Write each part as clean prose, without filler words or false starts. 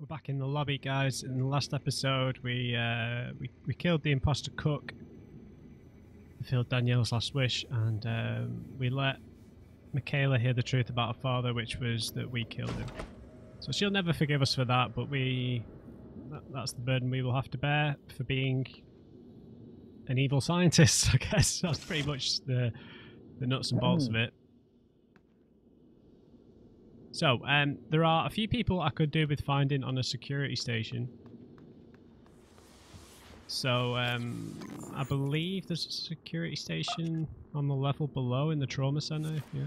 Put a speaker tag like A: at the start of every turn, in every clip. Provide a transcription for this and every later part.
A: We're back in the lobby, guys. In the last episode, we killed the imposter cook, fulfilled Danielle's last wish, and we let Michaela hear the truth about her father, which was that we killed him. So she'll never forgive us for that, but that's the burden we will have to bear for being an evil scientist, I guess. That's pretty much the nuts and bolts of it. So, there are a few people I could do with finding on a security station. So, I believe there's a security station on the level below in the trauma center, yeah.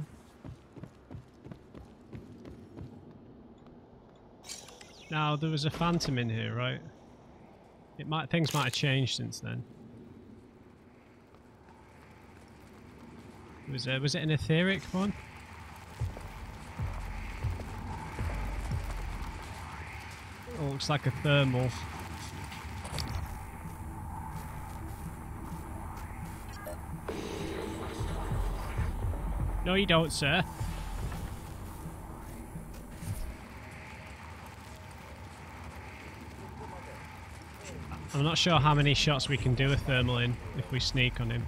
A: Now, there was a phantom in here, right? Things might have changed since then. Was it an etheric one? Oh, looks like a thermal. No, you don't, sir. I'm not sure how many shots we can do a thermal in if we sneak on him.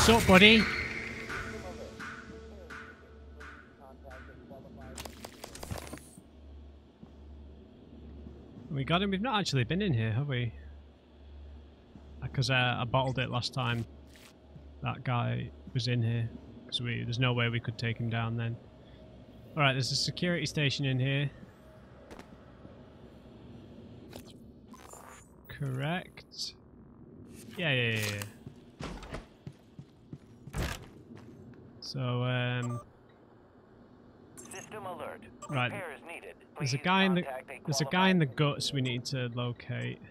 A: What's up, buddy? We got him. We've not actually been in here, have we? Because I bottled it last time. That guy was in here. Because there's no way we could take him down then. Alright, there's a security station in here. Correct. Yeah. So,
B: System alert.
A: right.
B: Repairs needed.
A: There's a
B: Please
A: guy in the
B: contact a
A: there's a guy
B: qualified
A: in the guts we need to locate.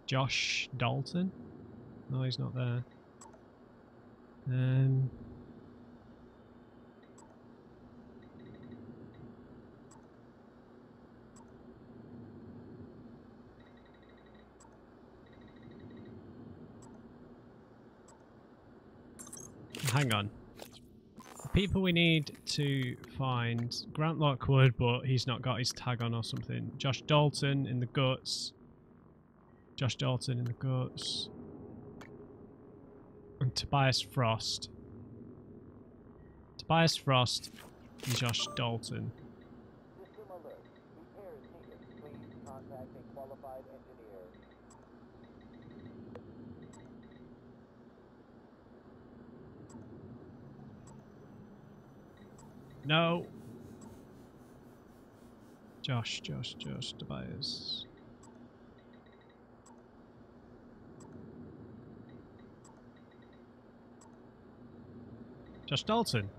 A: Josh Dalton? No, he's not there. Hang on. The people we need to find, Grant Lockwood, but he's not got his tag on or something. Josh Dalton in the guts. Josh Dalton in the guts. And Tobias Frost. Tobias Frost and Josh Dalton.
B: System alert. Repairs needed. Please contact a qualified engineer.
A: No. Josh, Tobias. Josh Dalton.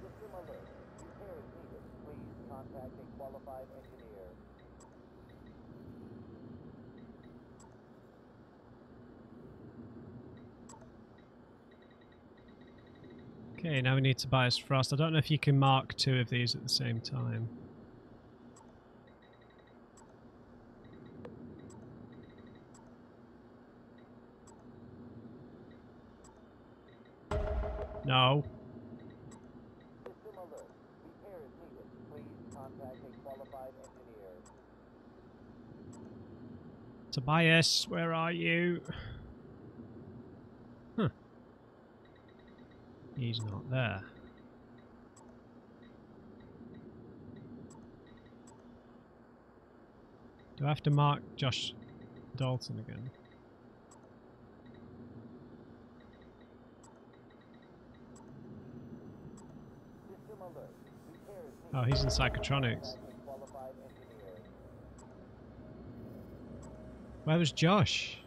B: System alert. Repairs needed. Please contact a qualified engineer.
A: Okay, now we need Tobias Frost. I don't know if you can mark two of these at the same time. No.
B: System alert. Repairs needed. Please contact a qualified engineer.
A: Tobias, where are you? Huh. He's not there. Do I have to mark Josh Dalton again?
B: System alert. Repairs needed.
A: Oh, he's in psychotronics.
B: Contact a qualified engineer.
A: Where was Josh?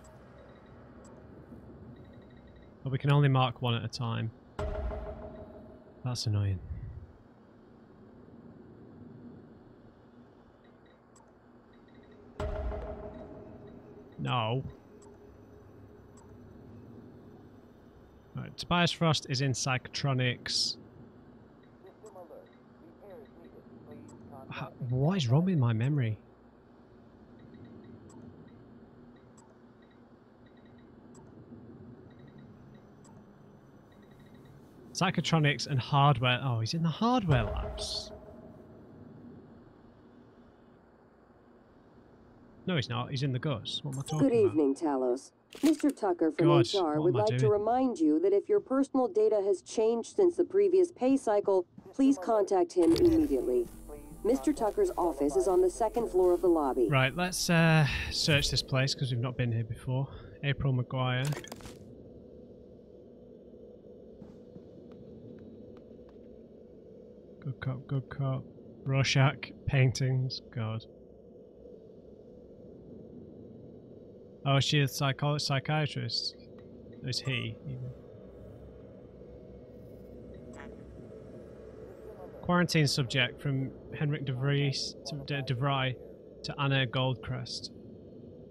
A: Well, we can only mark one at a time. That's annoying. No. Right, Tobias Frost is in psychotronics.
B: System alert. Repair is needed. Please contact a
A: What is wrong with my memory? Psychotronics and hardware. Oh, he's in the hardware labs. No, he's not. He's in the Gus. What am I talking
C: Good
A: about?
C: evening, Talos. Mr. Tucker from
A: God,
C: HR
A: what
C: would
A: am I
C: like to
A: doing?
C: remind you that if your personal data has changed since the previous pay cycle, please contact him immediately. Mr. Tucker's office is on the second floor of the lobby.
A: Right, let's search this place because we've not been here before. April Maguire. Good cop, good cop. Rorschach paintings. God. Oh, is she a psychiatrist? Or is he? Even? Quarantine subject from Henrik de Vries de Vrij to Anna Goldcrest.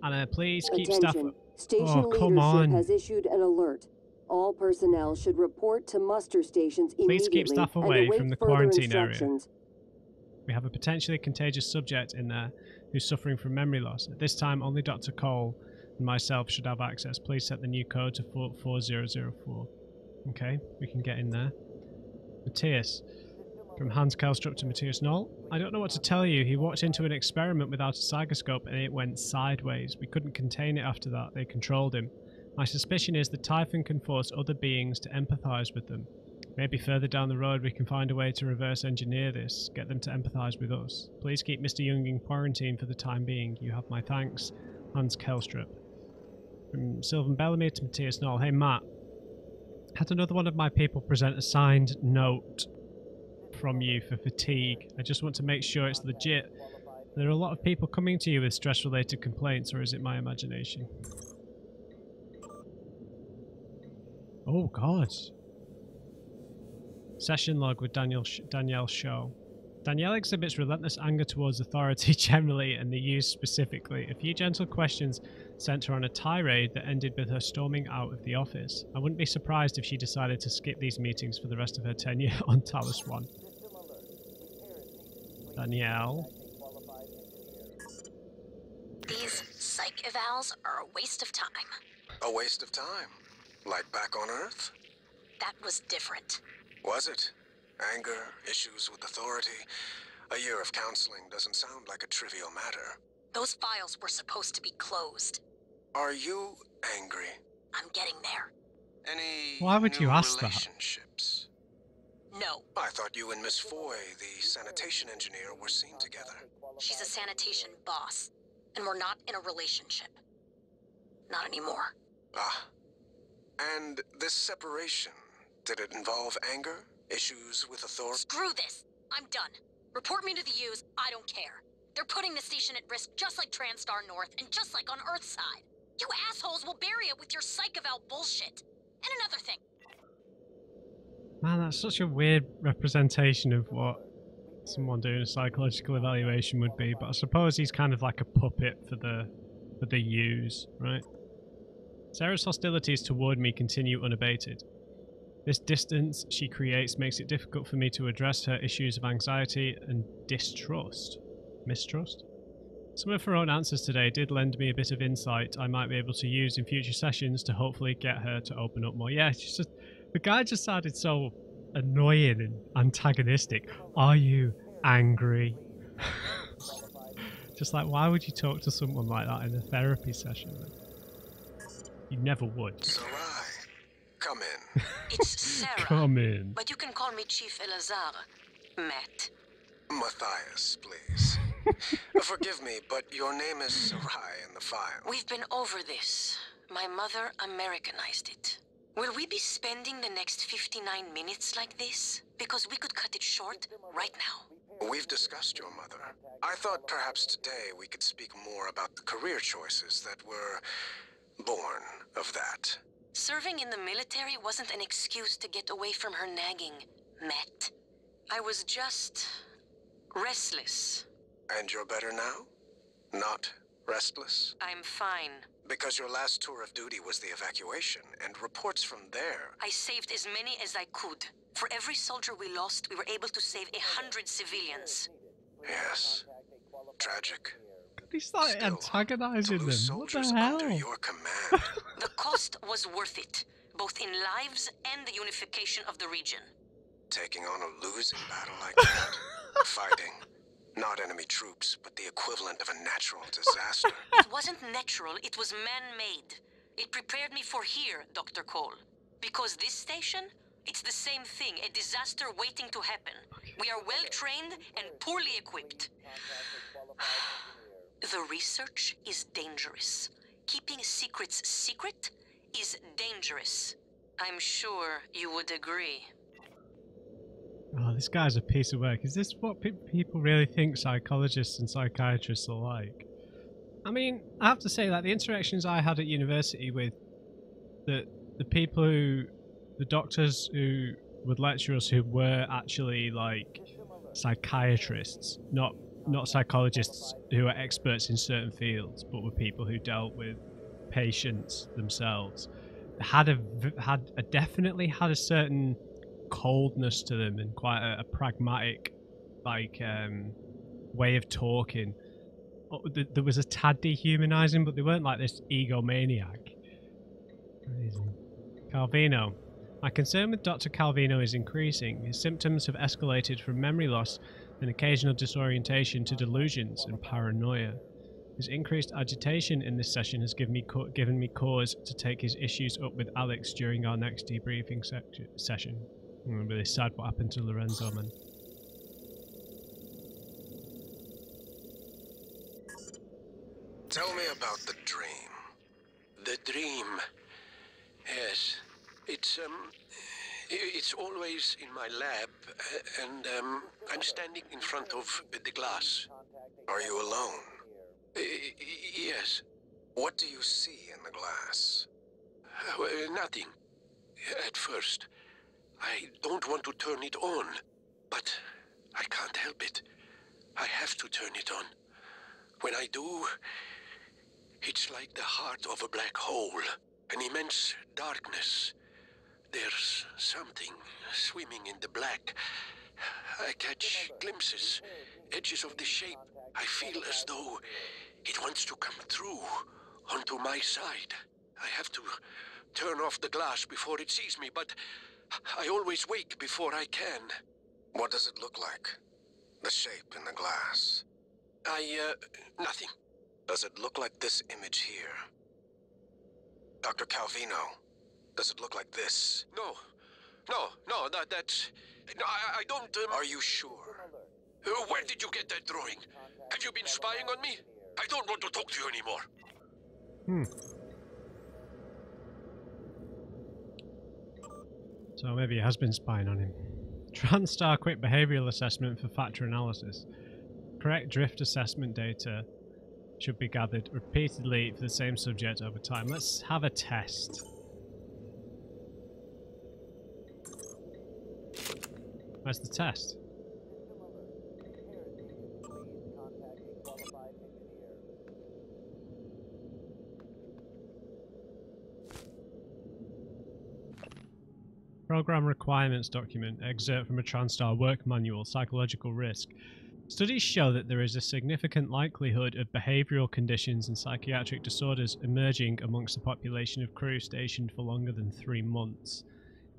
A: Anna, please keep staff.
C: Attention. Station
A: Oh, come
C: leadership
A: on.
C: has issued an alert. All personnel should report to muster stations immediately
A: Please keep staff away
C: and await
A: from the
C: further
A: quarantine area.
C: instructions.
A: We have a potentially contagious subject in there who's suffering from memory loss. At this time, only Dr. Cole and myself should have access. Please set the new code to 4004. Okay, we can get in there. Matthias. From Hans Kelstrup to Matthias Knoll. I don't know what to tell you. He walked into an experiment without a psychoscope and it went sideways. We couldn't contain it after that. They controlled him. My suspicion is that Typhon can force other beings to empathize with them. Maybe further down the road we can find a way to reverse engineer this, get them to empathize with us. Please keep Mr. Young in quarantine for the time being. You have my thanks. Hans Kelstrup. From Sylvan Bellamy to Matthias Knoll. Hey Matt, had another one of my people present a signed note from you for fatigue. I just want to make sure it's legit. There are a lot of people coming to you with stress-related complaints, or is it my imagination? Oh God. Session log with Danielle Shaw. Danielle exhibits relentless anger towards authority generally and the use specifically. A few gentle questions sent her on a tirade that ended with her storming out of the office. I wouldn't be surprised if she decided to skip these meetings for the rest of her tenure on Talos I. Danielle.
D: These psych evals are a waste of time.
E: A waste of time? Like back on Earth?
D: That was different.
E: Was it? Anger, issues with authority. A year of counseling doesn't sound like a trivial matter.
D: Those files were supposed to be closed.
E: Are you angry?
D: I'm getting there.
E: Any
A: Why would you
E: new
A: ask that?
E: relationships?
D: No.
E: I thought you and Miss Foy, the sanitation engineer, were seen together.
D: She's a sanitation boss, and we're not in a relationship. Not anymore.
E: Ah. And this separation, did it involve anger? Issues with authority?
D: Screw this! I'm done. Report me to the U's, I don't care. They're putting the station at risk just like TranStar North and just like on Earthside. You assholes will bury it with your psych eval bullshit. And another thing.
A: Man, that's such a weird representation of what someone doing a psychological evaluation would be, but I suppose he's kind of like a puppet for the U's, right? Sarah's hostilities toward me continue unabated. This distance she creates makes it difficult for me to address her issues of anxiety and mistrust. Some of her own answers today did lend me a bit of insight I might be able to use in future sessions to hopefully get her to open up more. Yeah, the guy just sounded so annoying and antagonistic. Are you angry? Just like, why would you talk to someone like that in a therapy session? You never would.
E: Sarai, come in.
D: It's Sarah.
A: Come in.
D: But you can call me Chief Elazar. Matt.
E: Matthias, please. Forgive me, but your name is Sarai in the file.
D: We've been over this. My mother Americanized it. Will we be spending the next 59 minutes like this? Because we could cut it short right now.
E: We've discussed your mother. I thought perhaps today we could speak more about the career choices that were born of that.
D: Serving in the military wasn't an excuse to get away from her nagging, Matt. I was just restless.
E: And you're better now? Not restless?
D: I'm fine.
E: Because your last tour of duty was the evacuation, and reports from there...
F: I saved as many as I could. For every soldier we lost, we were able to save 100 civilians.
E: Yes. Tragic.
A: He started
E: Still,
A: antagonizing
E: to
A: them.
E: lose
A: What the
E: soldiers
A: hell?
E: under your command.
F: The cost was worth it, both in lives and the unification of the region.
E: Taking on a losing battle like that. Fighting. Not enemy troops, but the equivalent of a natural disaster.
F: It wasn't natural, it was man-made. It prepared me for here, Dr. Cole. Because this station, it's the same thing, a disaster waiting to happen. We are well-trained and poorly equipped. The research is dangerous. Keeping secrets secret is dangerous. I'm sure you would agree.
A: Oh, this guy's a piece of work. Is this what people really think psychologists and psychiatrists are like? I mean, I have to say that the interactions I had at university with the people who, the doctors who would lecture us who were actually like psychiatrists, not psychologists who are experts in certain fields, but were people who dealt with patients themselves, definitely had a certain coldness to them and quite a pragmatic way of talking. There was a tad dehumanizing, but they weren't like this egomaniac. Crazy. Calvino. My concern with Dr. Calvino is increasing. His symptoms have escalated from memory loss and occasional disorientation to delusions and paranoia. His increased agitation in this session has given me cause to take his issues up with Alex during our next debriefing session. I'm really sad what happened to Lorenzo, man.
E: Tell me about the dream.
G: The dream. Yes. It's always in my lab, and I'm standing in front of the glass.
E: Are you alone?
G: Yes.
E: What do you see in the glass?
G: Nothing. At first. I don't want to turn it on, but I can't help it. I have to turn it on. When I do, it's like the heart of a black hole, an immense darkness. There's something swimming in the black. I catch glimpses, edges of the shape. I feel as though it wants to come through onto my side. I have to turn off the glass before it sees me, but I always wake before I can.
E: What does it look like? The shape in the glass?
G: Nothing.
E: Does it look like this image here? Dr. Calvino, does it look like this?
G: No, that's... No, I don't...
E: Are you sure?
G: Where did you get that drawing? Have you been spying on me? I don't want to talk to you anymore.
A: So maybe he has been spying on him. TranStar quick behavioral assessment for factor analysis. Correct drift assessment data should be gathered repeatedly for the same subject over time. Let's have a test. Where's the test? Program requirements document, excerpt from a TranStar work manual, psychological risk. Studies show that there is a significant likelihood of behavioural conditions and psychiatric disorders emerging amongst the population of crew stationed for longer than 3 months.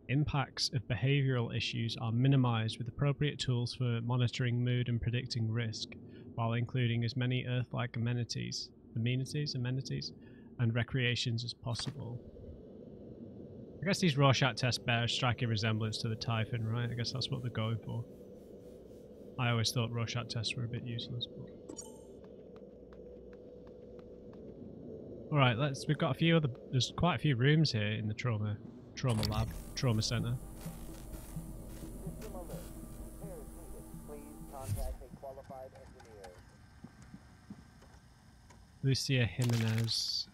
A: Impacts of behavioural issues are minimised with appropriate tools for monitoring mood and predicting risk, while including as many Earth-like amenities, and recreations as possible. I guess these Rorschach tests bear a striking resemblance to the Typhon, right? I guess that's what they're going for. I always thought Rorschach tests were a bit useless, but... Alright, we've got a few other... There's quite a few rooms here in the trauma lab, trauma center.
B: Please contact a qualified engineer.
A: Lucia Jimenez.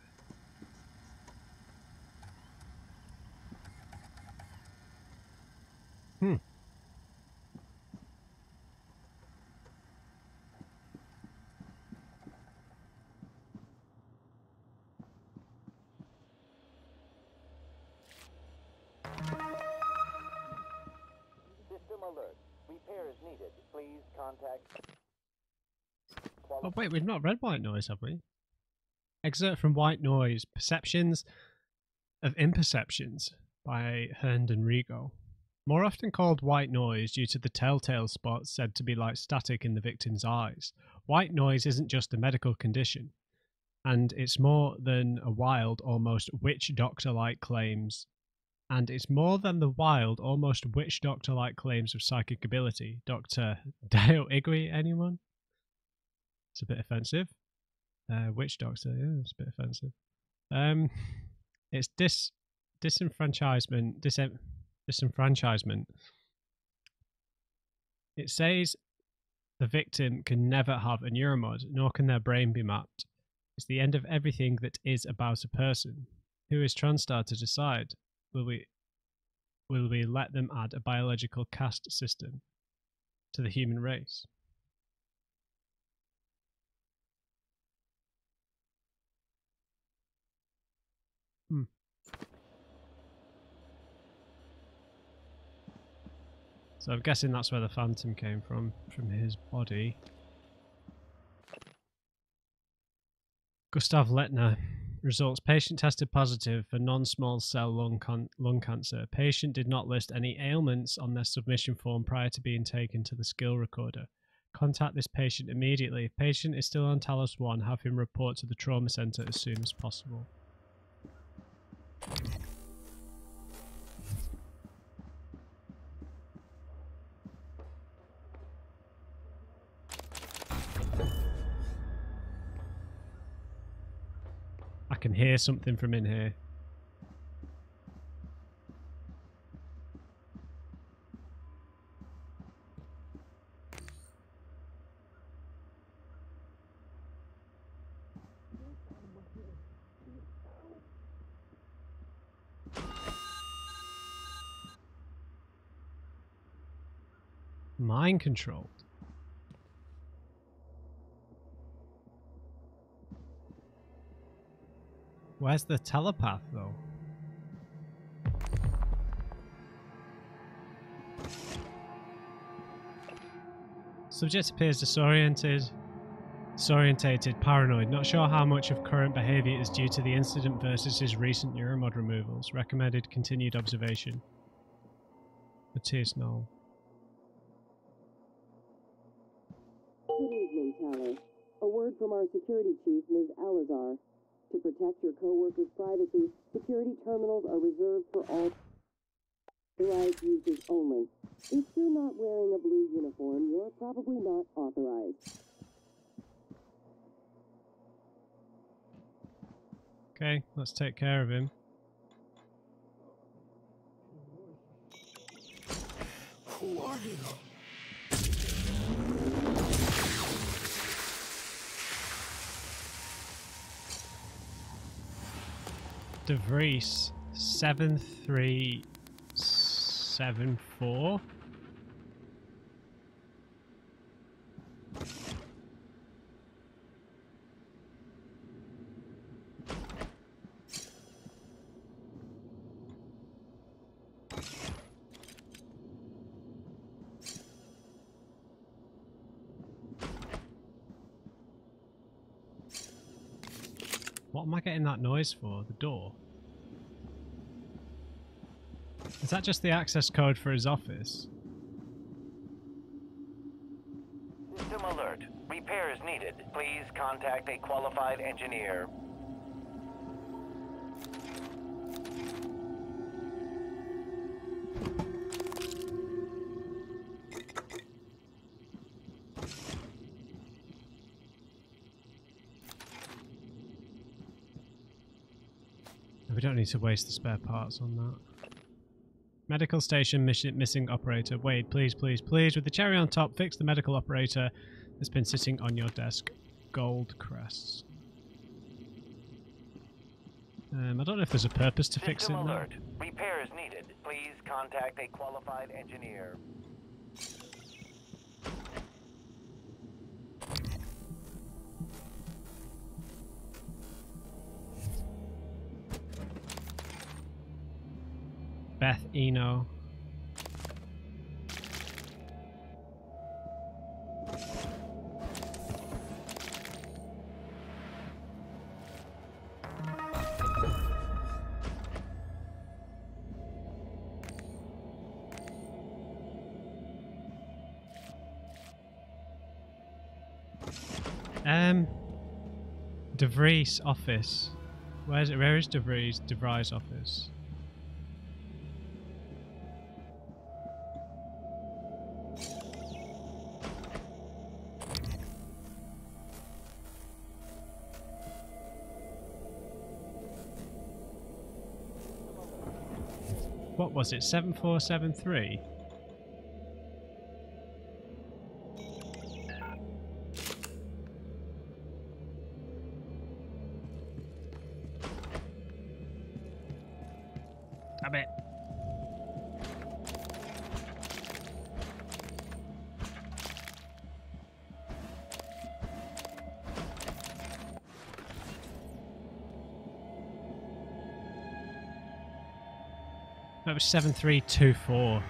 B: needed. Please contact...
A: Oh wait, we've not read White Noise, have we? Excerpt from White Noise, Perceptions of Imperceptions by Herndon Rigo. More often called white noise due to the telltale spots said to be like static in the victim's eyes, white noise isn't just a medical condition, and it's more than a wild, almost witch doctor-like claims. And it's more than the wild, almost witch doctor-like claims of psychic ability. Dr. Dale Igwe, anyone? It's a bit offensive. Witch doctor, yeah, it's a bit offensive. It's disenfranchisement. Disenfranchisement. It says the victim can never have a neuromod, nor can their brain be mapped. It's the end of everything that is about a person. Who is Transtar to decide? Will we let them add a biological caste system to the human race? So I'm guessing that's where the phantom came from his body. Gustav Lettner. Results. Patient tested positive for non-small cell lung cancer. Patient did not list any ailments on their submission form prior to being taken to the skill recorder. Contact this patient immediately. If patient is still on Talos I, have him report to the trauma center as soon as possible. I can hear something from in here. Mind controlled. Where's the telepath, though? Subject appears disoriented, paranoid. Not sure how much of current behavior is due to the incident versus his recent neuromod removals. Recommended continued observation. Matthias Knoll.
C: Good evening, Talos. A word from our security chief, Ms. Alazar. To protect your co-workers' privacy, security terminals are reserved for all authorized users only. If you're not wearing a blue uniform, you're probably not authorized.
A: Okay, let's take care of him.
G: Who are you?
A: De Vries 7374. What am I getting that noise for? The door? Is that just the access code for his office?
B: System alert. Repairs needed. Please contact a qualified engineer.
A: We don't need to waste the spare parts on that. Medical station missing operator. Wade, please, please, please. With the cherry on top, fix the medical operator that's been sitting on your desk. Gold crests. I don't know if there's a purpose to fixing
B: System
A: that.
B: alert. Repairs needed. Please contact a qualified engineer.
A: Beth Eno. De Vries' office. Where is De Vries' office? What was it? 7473? Damn it. That was 7324.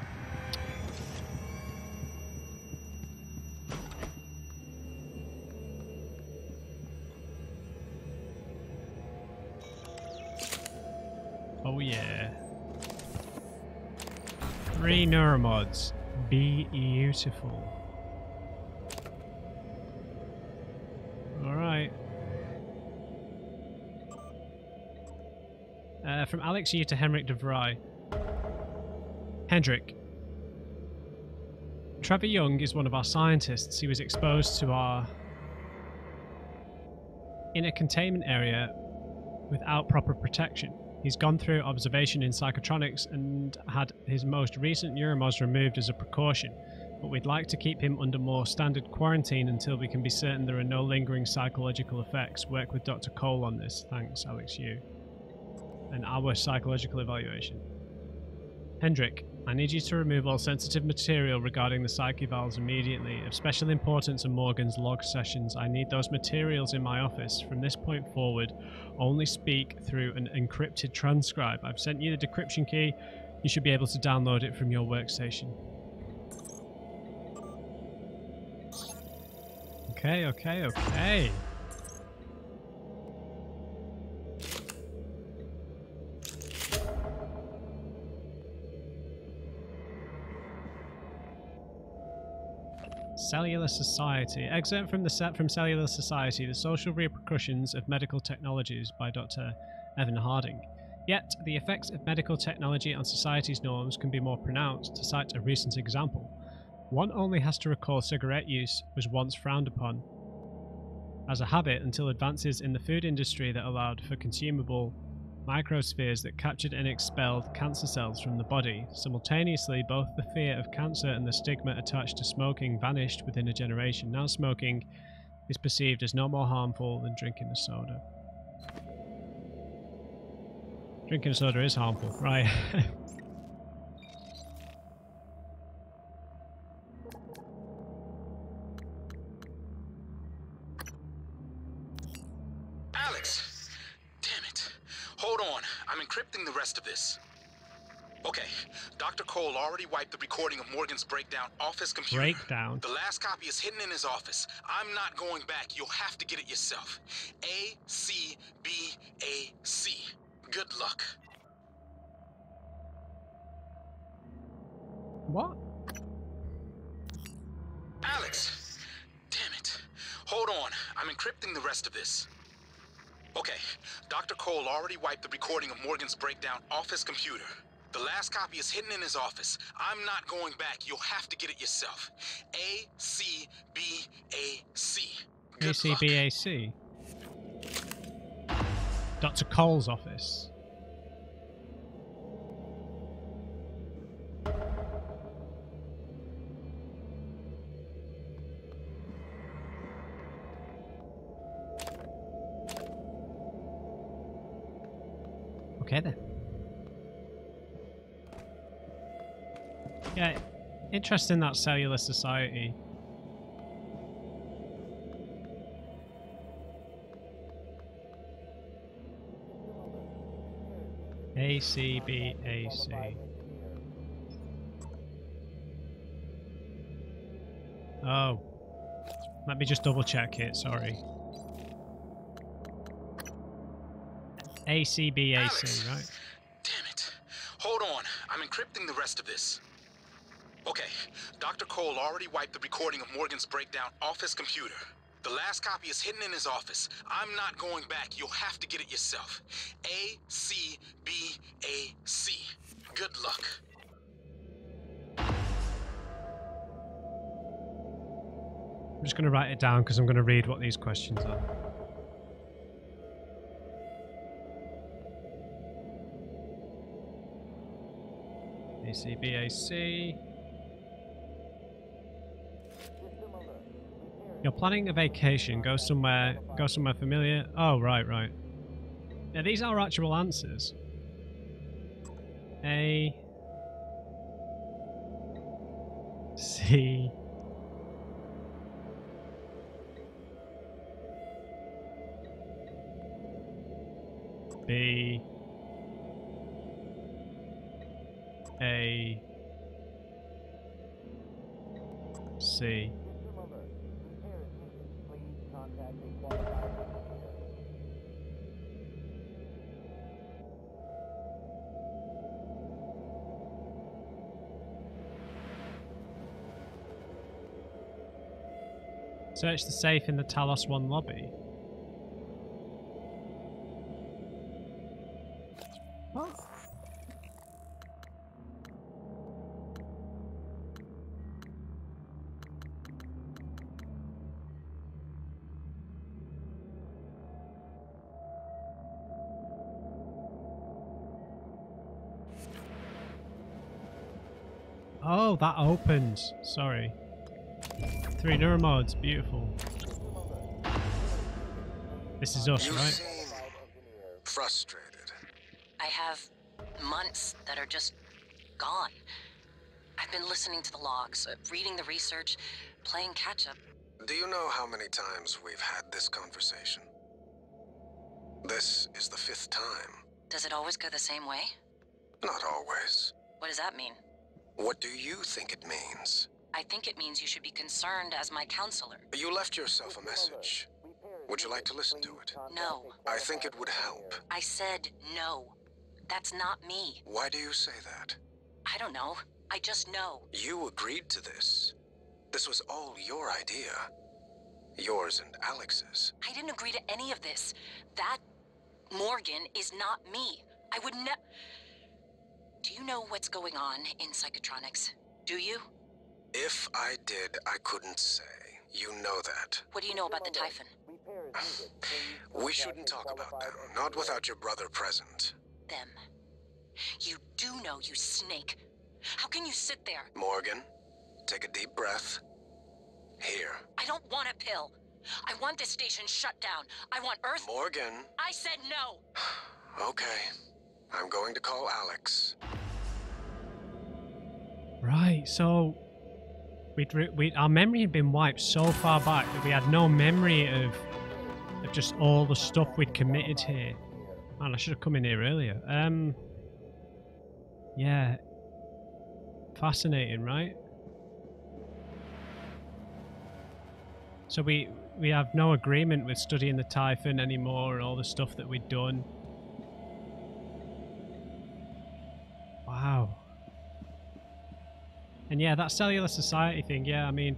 A: Oh yeah. 3 neuromods. Be beautiful. Alright. From Alex Yu to Henrik de Vries. Hendrik. Trevor Young is one of our scientists. He was exposed to our in a containment area without proper protection. He's gone through observation in psychotronics and had his most recent neuromods removed as a precaution, but we'd like to keep him under more standard quarantine until we can be certain there are no lingering psychological effects. Work with Dr. Cole on this. Thanks, Alex Yu. And our psychological evaluation. Hendrik, I need you to remove all sensitive material regarding the psych evals immediately. Of special importance are Morgan's log sessions. I need those materials in my office. From this point forward, only speak through an encrypted transcribe. I've sent you the decryption key. You should be able to download it from your workstation. Okay. Cellular Society. Excerpt from Cellular Society, The Social Repercussions of Medical Technologies by Dr. Evan Harding. Yet, the effects of medical technology on society's norms can be more pronounced. To cite a recent example, one only has to recall cigarette use was once frowned upon as a habit until advances in the food industry that allowed for consumable microspheres that captured and expelled cancer cells from the body. Simultaneously, both the fear of cancer and the stigma attached to smoking vanished within a generation. Now smoking is perceived as no more harmful than drinking a soda. Drinking a soda is harmful, right?
H: Alex! Damn it. Hold on. I'm encrypting the rest of this. Okay. Dr. Cole already wiped the recording of Morgan's breakdown off his computer.
A: Breakdown?
H: The last copy is hidden in his office. I'm not going back. You'll have to get it yourself. ACBAC. Good luck.
A: What?
H: Alex! Damn it. Hold on. I'm encrypting the rest of this. Okay. Dr. Cole already wiped the recording of Morgan's breakdown off his computer. The last copy is hidden in his office. I'm not going back. You'll have to get it yourself. ACBAC. Good luck.
A: ACBAC. Dr. Cole's office. Okay then. Yeah, interesting that Cellular Society. ACBAC. Oh. Let me just double check it, sorry. ACBAC,
H: Alex,
A: right?
H: Damn it. Hold on. I'm encrypting the rest of this. Okay. Dr. Cole already wiped the recording of Morgan's breakdown off his computer. The last copy is hidden in his office. I'm not going back. You'll have to get it yourself. A-C-B-A-C. Good luck.
A: I'm just going to write it down because I'm going to read what these questions are. ACBAC. You're planning a vacation. Go somewhere familiar. Oh, right. Yeah, these are actual answers. A. C. B. A. C. Search the safe in the Talos I lobby. Oh, that opens. Sorry. 3 neuromodes. Beautiful. This is us,
E: You
A: right?
E: seem frustrated.
F: I have months that are just gone. I've been listening to the logs, reading the research, playing catch-up.
E: Do you know how many times we've had this conversation? This is the 5th time.
F: Does it always go the same way?
E: Not always.
F: What does that mean?
E: What do you think it means?
F: I think it means you should be concerned as my counselor.
E: You left yourself a message. Would you like to listen to it?
F: No.
E: I think it would help.
F: I said no. That's not me.
E: Why do you say that?
F: I don't know. I just know.
E: You agreed to this. This was all your idea. Yours and Alex's.
F: I didn't agree to any of this. That Morgan is not me. I would never... Do you know what's going on in psychotronics? Do you?
E: If I did, I couldn't say. You know that.
F: What do you know about the Typhon?
E: We shouldn't talk about them. Not without your brother present.
F: Them. You do know, you snake. How can you sit there?
E: Morgan, take a deep breath. Here.
F: I don't want a pill. I want this station shut down. I want Earth...
E: Morgan.
F: I said no.
E: Okay. I'm going to call Alex.
A: Right, so our memory had been wiped so far back that we had no memory of just all the stuff we'd committed here. Man, I should have come in here earlier. Yeah. Fascinating, right? So we have no agreement with studying the Typhon anymore and all the stuff that we'd done. Wow. And yeah, that cellular society thing, yeah, I mean,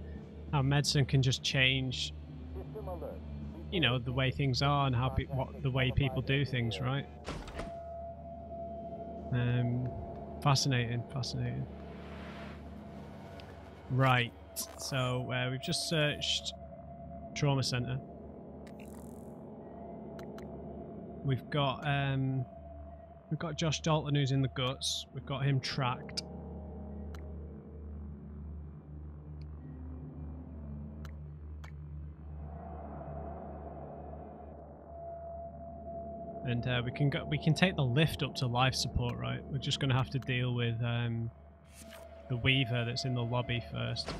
A: how medicine can just change, you know, the way things are and how the way people do things, right? Fascinating. Right, so we've just searched Trauma Center. We've got Josh Dalton who's in the guts. We've got him tracked. And we can take the lift up to life support, right? We're just going to have to deal with the Weaver that's in the lobby first.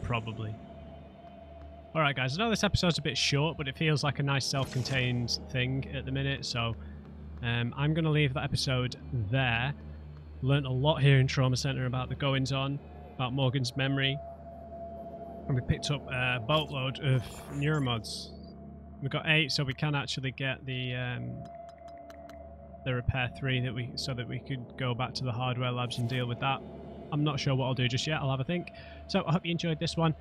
A: Probably. Alright guys, I know this episode's a bit short, but it feels like a nice self-contained thing at the minute, so I'm going to leave that episode there. Learned a lot here in Trauma Center about the goings-on, about Morgan's memory. And we picked up a boatload of neuromods. We've got 8, so we can actually get the repair 3 so that we could go back to the hardware labs and deal with that. I'm not sure what I'll do just yet. I'll have a think. So I hope you enjoyed this one.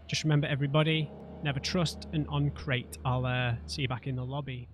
A: Just remember, everybody, never trust an on crate. I'll see you back in the lobby.